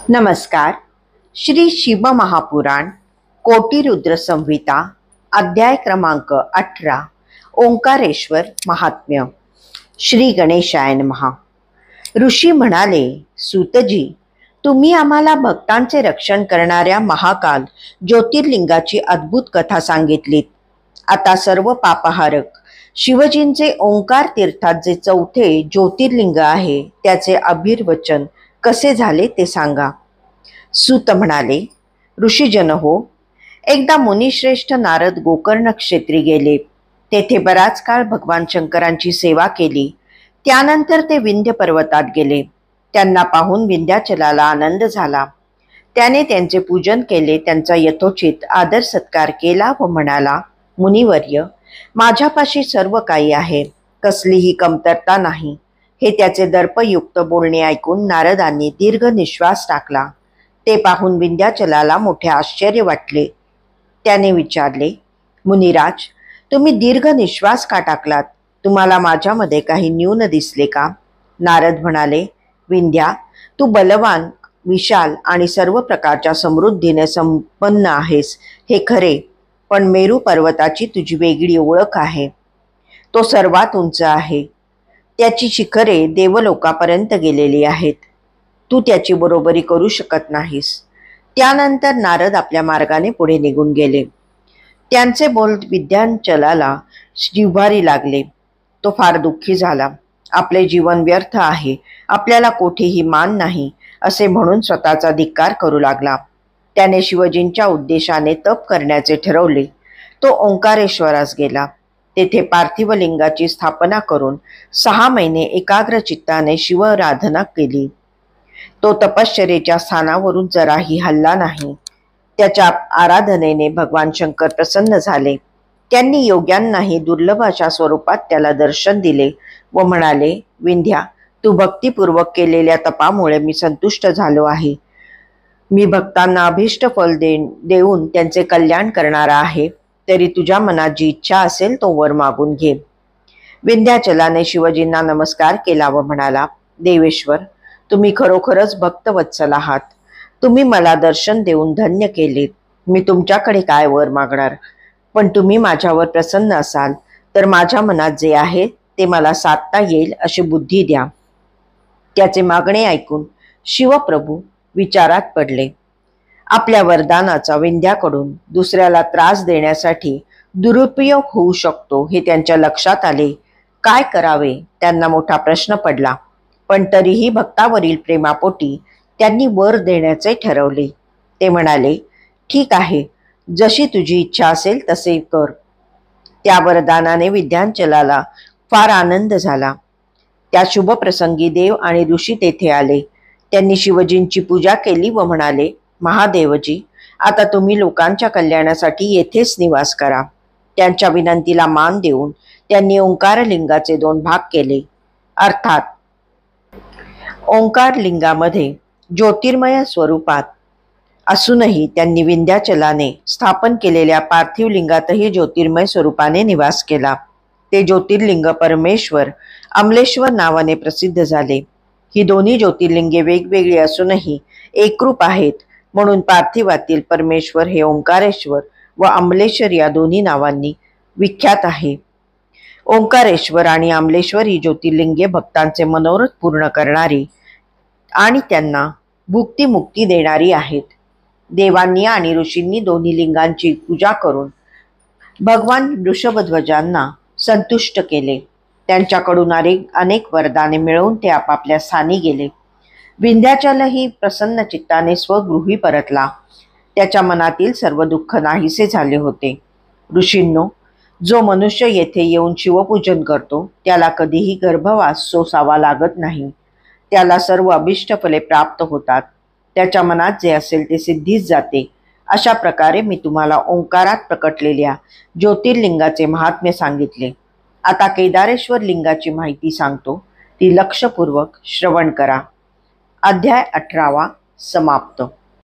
नमस्कार. श्री शिव महापुराण कोटी रुद्र संहिता अध्याय क्रमांक 18 ओंकारेश्वर महात्म्य. श्री गणेशाय नमः. ऋषी म्हणाले, सूतजी, तुम्ही आम्हाला भक्तांचे रक्षण करणाऱ्या महाकाल ज्योतिर्लिंगाची अद्भुत कथा सांगितलीत. आता सर्व पापहारक शिवजींचे ओंकार तीर्थात जे चौथे ज्योतिर्लिंग आहे त्याचे अभिर्वचन कसे झाले ते सांगा. सूत म्हणाले, ऋषीजन हो, एकदा मुनिश्रेष्ठ नारद गोकर्ण क्षेत्री गेले. तेथे बराच काळ भगवान शंकरांची सेवा केली. त्यानंतर ते विंध्य पर्वतात गेले. त्यांना पाहून विंध्याचलाला आनंद झाला. त्याने त्यांचे पूजन केले, त्यांचा यथोचित आदर सत्कार केला व म्हणाला, मुनिवर्य, माझ्यापाशी सर्व काही आहे, कसलीही कमतरता नाही. हे त्याचे दर्पयुक्त बोलणे ऐकून नारदांनी दीर्घ निश्वास टाकला. ते पाहून विंध्याचलाला मोठे आश्चर्य वाटले. त्याने विचारले, मुनिराज, तुम्ही दीर्घ निश्वास का टाकलात? तुम्हाला माझ्यामध्ये काही न्यून दिसले का? नारद म्हणाले, विंध्या, तू बलवान, विशाल आणि सर्व प्रकारच्या समृद्धीने संपन्न आहेस, हे खरे, पण मेरू पर्वताची तुझी वेगळी ओळख आहे. तो सर्वात उंच आहे. त्याची शिखरे देवलोकापर्यंत गेलेली आहेत. तू त्याची बरोबरी करू शकत नाहीस. त्यानंतर नारद आपल्या मार्गाने पुढे निघून गेले. त्यांचे बोल विंध्याचलाला जिव्हारी लागले. तो फार दुःखी झाला. आपले जीवन व्यर्थ आहे, आपल्याला कोठेही मान नाही, असे म्हणून स्वतःचा धिक्कार करू लागला. त्याने शिवजींच्या उद्देशाने तप करण्याचे ठरवले. तो ओंकारेश्वरास गेला. तेथे पार्थिव लिंगाची स्थापना करून 6 महिने एकाग्र चित्ताने शिवराधना केली. तो तपश्चर्येच्या स्थानावरून जराही हलला नाही. त्याच्या आराधनेने भगवान शंकर प्रसन्न झाले. त्यांनी योग्यांनाही दुर्लभ अशा स्वरूपात त्याला दर्शन दिले व म्हणाले, विंध्या, तू भक्तिपूर्वक केलेल्या तपामुळे मी संतुष्ट झालो आहे. मी भक्तांना अभिष्ट फल देऊन त्यांचे कल्याण करणारा आहे. तरी तुझ्या मनात जी इच्छा असेल तो वर मागून घे. विंध्याचलाने शिवजींना नमस्कार केला व म्हणाला, देवेश्वर, तुम्ही खरोखरच भक्तवत्सल आहात. तुम्ही मला दर्शन देऊन धन्य केले. मी तुमच्याकडे काय वर मागणार, पण तुम्ही माझ्यावर प्रसन्न असाल तर माझ्या मनात जे आहे ते मला साधता येईल अशी बुद्धी द्या. त्याचे मागणे ऐकून शिवप्रभू विचारात पडले. आपल्या वरदानाचा विंध्याकडून दुसऱ्याला त्रास देण्यासाठी दुरुपयोग होऊ शकतो हे त्यांच्या लक्षात आले. काय करावे त्यांना मोठा प्रश्न पडला. पण तरीही भक्तावरील प्रेमापोटी त्यांनी वर देण्याचे ठरवले. ते म्हणाले, ठीक आहे, जशी तुझी इच्छा असेल तसे कर. त्या वरदानाने विंध्याचलाला फार आनंद झाला. त्या शुभ प्रसंगी देव आणि ऋषी तेथे आले. त्यांनी शिवजींची पूजा केली व म्हणाले, महादेवजी, आता तुम्ही लोकांच्या कल्याणासाठी येथेच निवास करा. त्यांच्या विनंतीला मान देऊन त्यांनी ओंकारलिंगाचे 2 भाग केले. अर्थात ओंकार लिंगामध्ये ज्योतिर्मय स्वरूपात असूनही त्यांनी विंध्याचलाने स्थापन केलेल्या पार्थिव लिंगातही ज्योतिर्मय स्वरूपाने निवास केला. ते ज्योतिर्लिंग परमेश्वर अमलेश्वर नावाने प्रसिद्ध झाले. ही दोन्ही ज्योतिर्लिंगे वेगवेगळी असूनही एकरूप आहेत, म्हणून पार्थिवातील परमेश्वर हे ओंकारेश्वर व अमलेश्वर या दोन्ही नावांनी विख्यात आहे. ओंकारेश्वर आणि अमलेश्वर ही ज्योतिर्लिंगे भक्तांचे मनोरथ पूर्ण करणारी आणि त्यांना भुक्ती मुक्ती देणारी आहेत. देवांनी आणि ऋषींनी दोन्ही लिंगांची पूजा करून भगवान वृषभध्वजांना संतुष्ट केले. त्यांच्याकडून अनेक वरदाने मिळवून ते आपापल्या स्थानी गेले. विंध्याचलही प्रसन्न चित्ताने स्वगृही परतला. त्याच्या मनातील सर्व दुःख नाहीसे झाले होते. ऋषींनो, जो मनुष्य येथे येऊन शिवपूजन करतो त्याला कधीही गर्भवास सोसावा लागत नाही. त्याला सर्व अभिष्ट फले प्राप्त होतात. त्याच्या मनात जे असेल ते सिद्धीस जाते. अशा प्रकारे मी तुम्हाला ओंकारात प्रकटलेल्या ज्योतिर्लिंगाचे महात्म्य सांगितले. आता केदारेश्वर लिंगाची माहिती सांगतो, ती लक्षपूर्वक श्रवण करा. अध्याय 18 समाप्त.